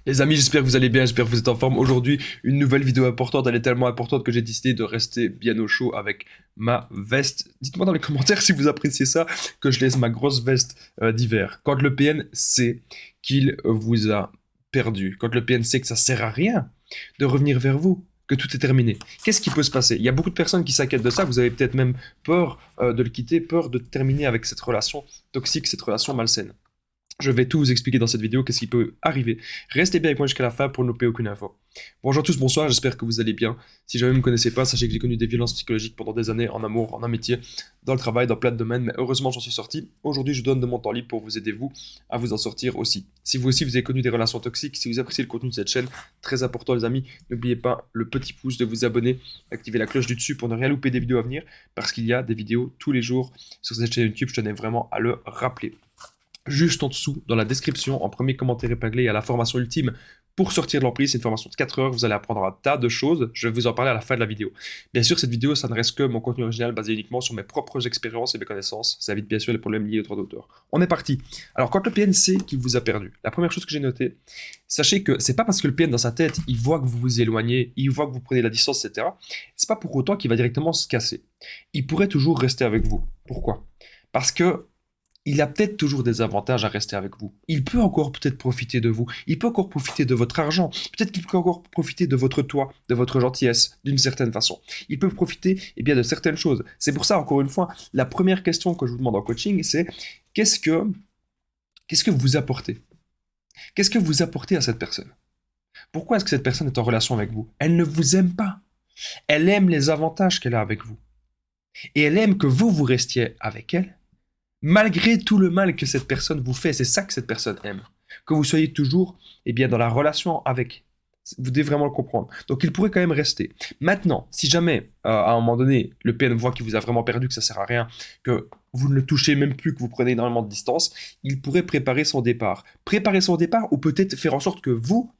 Les amis, j'espère que vous allez bien, j'espère que vous êtes en forme. Aujourd'hui, une nouvelle vidéo importante, elle est tellement importante que j'ai décidé de rester bien au chaud avec ma veste. Dites-moi dans les commentaires si vous appréciez ça, que je laisse ma grosse veste d'hiver. Quand le PN sait qu'il vous a perdu, quand le PN sait que ça sert à rien de revenir vers vous, que tout est terminé, qu'est-ce qui peut se passer? Il y a beaucoup de personnes qui s'inquiètent de ça, vous avez peut-être même peur de le quitter, peur de terminer avec cette relation toxique, cette relation malsaine. Je vais tout vous expliquer dans cette vidéo, qu'est-ce qui peut arriver. Restez bien avec moi jusqu'à la fin pour ne louper aucune info. Bonjour à tous, bonsoir, j'espère que vous allez bien. Si jamais vous ne me connaissez pas, sachez que j'ai connu des violences psychologiques pendant des années, en amour, en amitié, dans le travail, dans plein de domaines, mais heureusement j'en suis sorti. Aujourd'hui, je donne de mon temps libre pour vous aider, vous, à vous en sortir aussi. Si vous aussi, vous avez connu des relations toxiques, si vous appréciez le contenu de cette chaîne, très important les amis, n'oubliez pas le petit pouce de vous abonner, activer la cloche du dessus pour ne rien louper des vidéos à venir, parce qu'il y a des vidéos tous les jours sur cette chaîne YouTube, je tenais vraiment à le rappeler. Juste en dessous, dans la description, en premier commentaire épinglé, il y a la formation ultime pour sortir de l'emprise. C'est une formation de 4 heures, vous allez apprendre un tas de choses. Je vais vous en parler à la fin de la vidéo. Bien sûr, cette vidéo, ça ne reste que mon contenu original basé uniquement sur mes propres expériences et mes connaissances. Ça évite bien sûr les problèmes liés aux droits d'auteur. On est parti. Alors, quand le PN sait qu'il vous a perdu, la première chose que j'ai notée, sachez que c'est pas parce que le PN dans sa tête, il voit que vous vous éloignez, il voit que vous prenez la distance, etc. C'est pas pour autant qu'il va directement se casser. Il pourrait toujours rester avec vous. Pourquoi? Parce que il a peut-être toujours des avantages à rester avec vous. Il peut encore peut-être profiter de vous. Il peut encore profiter de votre argent. Peut-être qu'il peut encore profiter de votre toit, de votre gentillesse, d'une certaine façon. Il peut profiter bien, de certaines choses. C'est pour ça, encore une fois, la première question que je vous demande en coaching, c'est qu'est-ce que vous apportez? Qu'est-ce que vous apportez à cette personne? Pourquoi est-ce que cette personne est en relation avec vous? Elle ne vous aime pas. Elle aime les avantages qu'elle a avec vous. Et elle aime que vous restiez avec elle malgré tout le mal que cette personne vous fait. C'est ça que cette personne aime. Que vous soyez toujours dans la relation avec. Vous devez vraiment le comprendre. Donc il pourrait quand même rester. Maintenant, si jamais, à un moment donné, le PN voit qu'il vous a vraiment perdu, que ça sert à rien, que vous ne le touchez même plus, que vous prenez énormément de distance, il pourrait préparer son départ. Préparer son départ ou peut-être faire en sorte que vous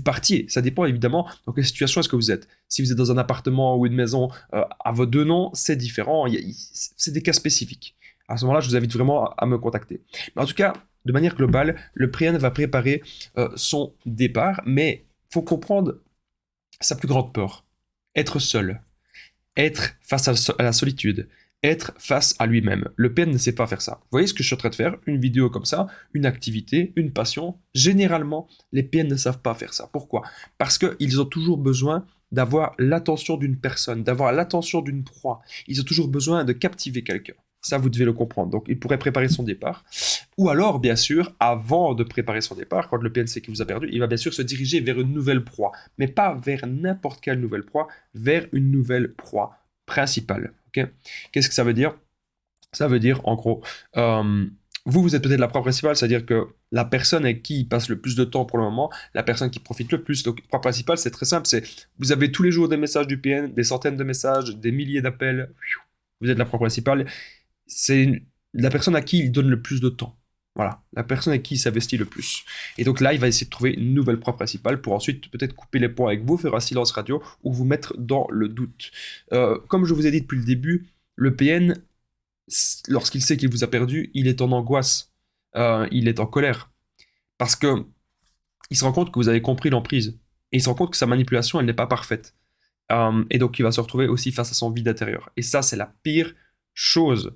partiez. Ça dépend évidemment dans quelle situation est-ce que vous êtes. Si vous êtes dans un appartement ou une maison à vos deux noms, c'est différent. C'est des cas spécifiques. À ce moment-là, je vous invite vraiment à me contacter. Mais en tout cas, de manière globale, le PN va préparer son départ, mais il faut comprendre sa plus grande peur. Être seul, être face à la solitude, être face à lui-même. Le PN ne sait pas faire ça. Vous voyez ce que je suis en train de faire? Une vidéo comme ça, une activité, une passion. Généralement, les PN ne savent pas faire ça. Pourquoi? Parce qu'ils ont toujours besoin d'avoir l'attention d'une personne, d'avoir l'attention d'une proie. Ils ont toujours besoin de captiver quelqu'un. Ça, vous devez le comprendre. Donc, il pourrait préparer son départ. Ou alors, bien sûr, avant de préparer son départ, quand le PN sait qu'il vous a perdu, il va bien sûr se diriger vers une nouvelle proie. Mais pas vers n'importe quelle nouvelle proie, vers une nouvelle proie principale. Okay. Qu'est-ce que ça veut dire? Ça veut dire, en gros, vous êtes peut-être la proie principale, c'est-à-dire que la personne avec qui il passe le plus de temps pour le moment, la personne qui profite le plus. Donc, proie principale, c'est très simple, c'est vous avez tous les jours des messages du PN, des centaines de messages, des milliers d'appels. Vous êtes la proie principale. C'est la personne à qui il donne le plus de temps. Voilà, la personne avec qui il s'investit le plus. Et donc là, il va essayer de trouver une nouvelle proie principale pour ensuite peut-être couper les ponts avec vous, faire un silence radio ou vous mettre dans le doute. Comme je vous ai dit depuis le début, le PN, lorsqu'il sait qu'il vous a perdu, il est en angoisse, il est en colère. Parce que il se rend compte que vous avez compris l'emprise. Et il se rend compte que sa manipulation, elle n'est pas parfaite. Et donc il va se retrouver aussi face à son vide intérieur. Et ça, c'est la pire chose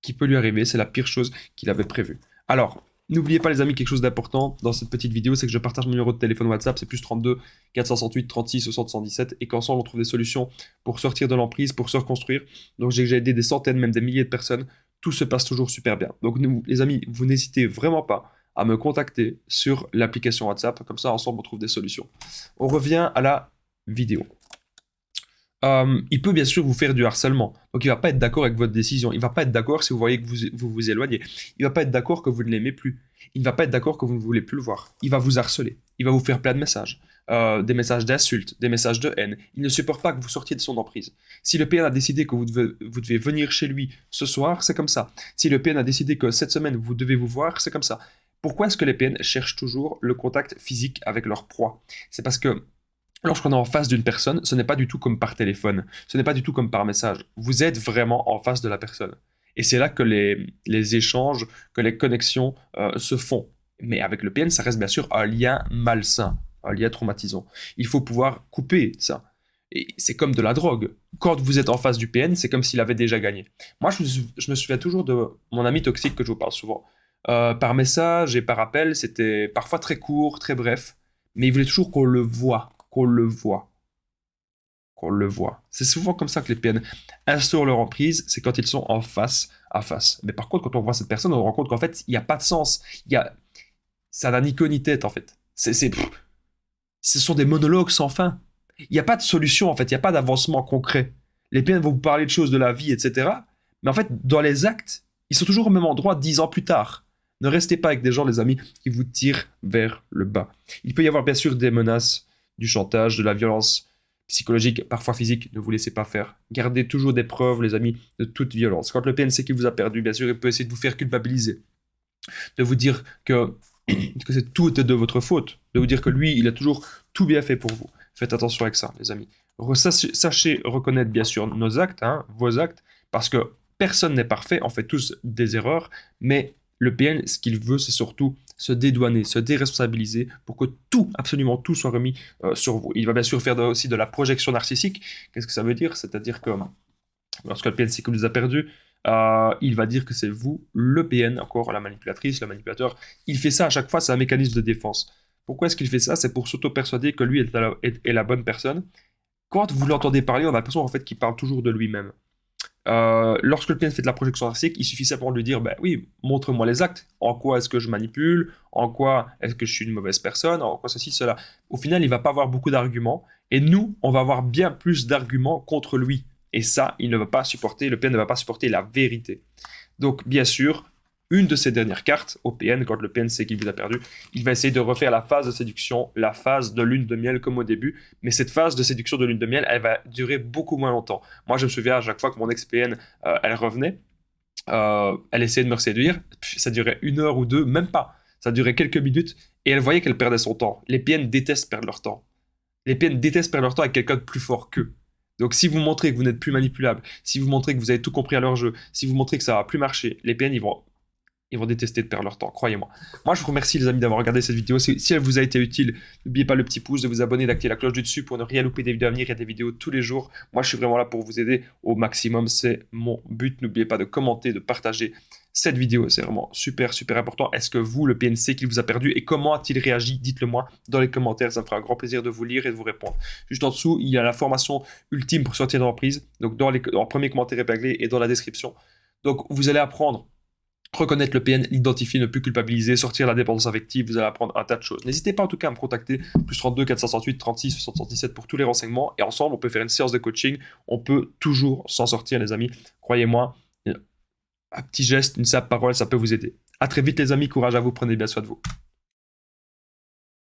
qui peut lui arriver, c'est la pire chose qu'il avait prévue. Alors, n'oubliez pas les amis, quelque chose d'important dans cette petite vidéo, c'est que je partage mon numéro de téléphone WhatsApp, c'est plus 32 468 36 60 117, et qu'ensemble on trouve des solutions pour sortir de l'emprise, pour se reconstruire. Donc j'ai aidé des centaines, même des milliers de personnes, tout se passe toujours super bien. Donc les amis, vous n'hésitez vraiment pas à me contacter sur l'application WhatsApp, comme ça ensemble on trouve des solutions. On revient à la vidéo. Il peut bien sûr vous faire du harcèlement. Donc il va pas être d'accord avec votre décision. Il va pas être d'accord si vous voyez que vous éloignez. Il va pas être d'accord que vous ne l'aimez plus. Il ne va pas être d'accord que vous ne voulez plus le voir. Il va vous harceler. Il va vous faire plein de messages. Des messages d'insultes, des messages de haine. Il ne supporte pas que vous sortiez de son emprise. Si le PN a décidé que vous devez venir chez lui ce soir, c'est comme ça. Si le PN a décidé que cette semaine vous devez vous voir, c'est comme ça. Pourquoi est-ce que les PN cherchent toujours le contact physique avec leur proie? C'est parce que lorsqu'on est en face d'une personne, ce n'est pas du tout comme par téléphone, ce n'est pas du tout comme par message. Vous êtes vraiment en face de la personne. Et c'est là que les échanges, que les connexions se font. Mais avec le PN, ça reste bien sûr un lien malsain, un lien traumatisant. Il faut pouvoir couper ça. Et c'est comme de la drogue. Quand vous êtes en face du PN, c'est comme s'il avait déjà gagné. Moi, je me souviens toujours de mon ami toxique que je vous parle souvent. Par message et par appel, c'était parfois très court, très bref, mais il voulait toujours qu'on le voit, qu'on le voit, qu'on le voit. C'est souvent comme ça que les PN instaurent leur emprise, c'est quand ils sont en face à face. Mais par contre, quand on voit cette personne, on se rend compte qu'en fait, il n'y a pas de sens. Ça n'a ni queue ni tête, en fait. Ce sont des monologues sans fin. Il n'y a pas de solution, en fait. Il n'y a pas d'avancement concret. Les PN vont vous parler de choses de la vie, etc. Mais en fait, dans les actes, ils sont toujours au même endroit 10 ans plus tard. Ne restez pas avec des gens, les amis, qui vous tirent vers le bas. Il peut y avoir bien sûr des menaces, du chantage, de la violence psychologique, parfois physique. Ne vous laissez pas faire. Gardez toujours des preuves, les amis, de toute violence. Quand le PN sait qu'il vous a perdu, bien sûr, il peut essayer de vous faire culpabiliser. De vous dire que c'est tout de votre faute. De vous dire que lui, il a toujours tout bien fait pour vous. Faites attention avec ça, les amis. Sachez reconnaître, bien sûr, nos actes, hein, vos actes, parce que personne n'est parfait, on fait tous des erreurs, mais le PN, ce qu'il veut, c'est surtout se dédouaner, se déresponsabiliser pour que tout, absolument tout, soit remis sur vous. Il va bien sûr faire aussi de la projection narcissique. Qu'est-ce que ça veut dire? C'est-à-dire que lorsque le PN sait qu'il vous a perdu, il va dire que c'est vous, le PN, encore la manipulatrice, le manipulateur. Il fait ça à chaque fois, c'est un mécanisme de défense. Pourquoi est-ce qu'il fait ça? C'est pour s'auto-persuader que lui est la bonne personne. Quand vous l'entendez parler, on a l'impression en fait qu'il parle toujours de lui-même. Lorsque le PN fait de la projection narcissique, il suffit simplement de lui dire ben oui, montre-moi les actes. En quoi est-ce que je manipule? En quoi est-ce que je suis une mauvaise personne? En quoi ceci, cela? Au final, il va pas avoir beaucoup d'arguments. Et nous, on va avoir bien plus d'arguments contre lui. Et ça, il ne va pas supporter, le PN ne va pas supporter la vérité. Donc, bien sûr, une de ces dernières cartes au PN, quand le PN sait qu'il vous a perdu, il va essayer de refaire la phase de séduction, la phase de lune de miel comme au début. Mais cette phase de séduction de lune de miel, elle va durer beaucoup moins longtemps. Moi, je me souviens à chaque fois que mon ex-PN, elle revenait, elle essayait de me séduire, ça durait 1 heure ou 2, même pas. Ça durait quelques minutes et elle voyait qu'elle perdait son temps. Les PN détestent perdre leur temps. Les PN détestent perdre leur temps avec quelqu'un de plus fort qu'eux. Donc si vous montrez que vous n'êtes plus manipulable, si vous montrez que vous avez tout compris à leur jeu, si vous montrez que ça va plus marcher, les PN ils vont détester de perdre leur temps, croyez-moi. Moi, je vous remercie les amis d'avoir regardé cette vidéo. Si elle vous a été utile, n'oubliez pas le petit pouce, de vous abonner, d'activer la cloche du dessus pour ne rien louper des vidéos à venir. Il y a des vidéos tous les jours. Moi, je suis vraiment là pour vous aider au maximum. C'est mon but. N'oubliez pas de commenter, de partager cette vidéo. C'est vraiment super, super important. Est-ce que vous, le PNC qui vous a perdu et comment a-t-il réagi? Dites-le moi dans les commentaires. Ça me fera un grand plaisir de vous lire et de vous répondre. Juste en dessous, il y a la formation ultime pour sortir de l'emprise. Donc, dans le premier commentaire épinglé et dans la description. Donc, vous allez apprendre reconnaître le PN, l'identifier, ne plus culpabiliser, sortir la dépendance affective, vous allez apprendre un tas de choses. N'hésitez pas en tout cas à me contacter, plus 32 468 36 77 pour tous les renseignements, et ensemble on peut faire une séance de coaching, on peut toujours s'en sortir les amis, croyez-moi, un petit geste, une simple parole, ça peut vous aider. A très vite les amis, courage à vous, prenez bien soin de vous.